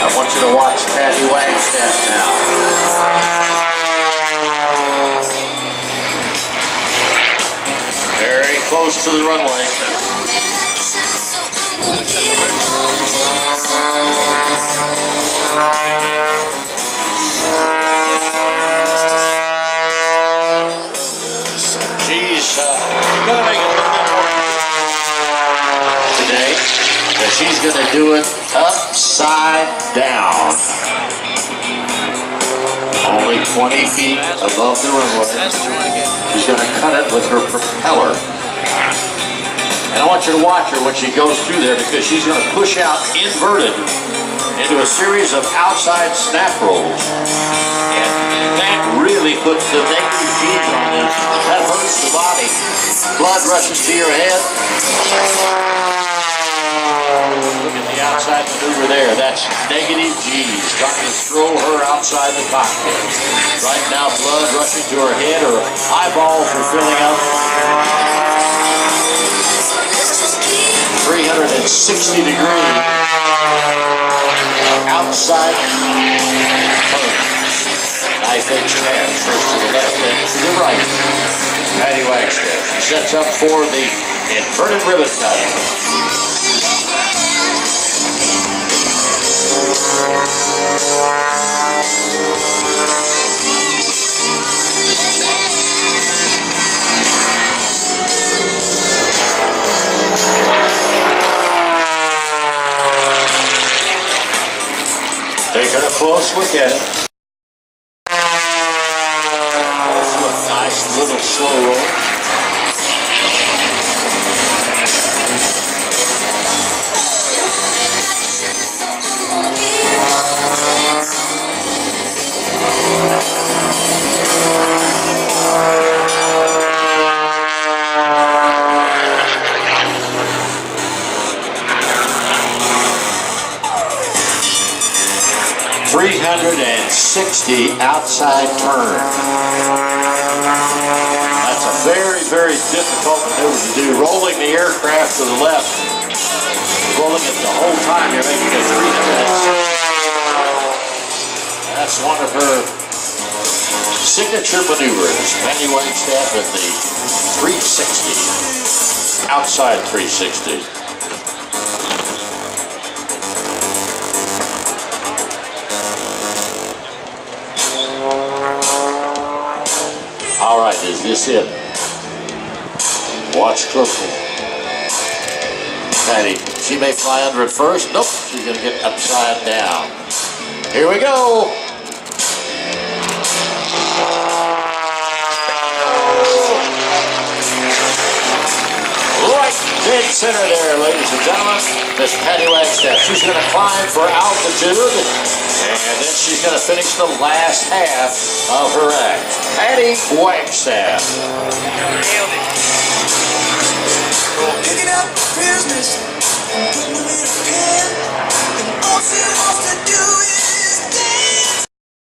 I want you to watch Patty Wagstaff now. Very close to the runway. She's gonna make it a little bit more today, but she's gonna do it upside down. Only 20 feet above the runway. She's gonna cut it with her propeller. And I want you to watch her when she goes through there, because she's gonna push out inverted into a series of outside snap rolls. And that really puts the negative G's on this. That hurts the body. Blood rushes to your head. Look at the outside maneuver there. That's negative G's trying to throw her outside the cockpit. Right now, blood rushing to her head. Her eyeballs are filling up. 360 degree outside turn. Knife edge tab, first to the left, then to the right. Patty Wagstaff. She sets up for the inverted ribbon cut. Taking a close look at it. Nice little slow roll. .360 outside turn. That's a very, very difficult maneuver to do. Rolling the aircraft to the left. Rolling it the whole time. You're making a 360. That's one of her signature maneuvers. Patty Wagstaff at the 360. Outside 360. All right, is this it? Watch closely. Patty, she may fly under it first. Nope, she's gonna get upside down. Here we go. Right dead center there, ladies and gentlemen. Miss Patty Wagstaff. She's gonna climb for altitude, and then she's gonna finish the last half of her act. Patty Wagstaff. Picking up business, putting them in a pen, and all she wants to do is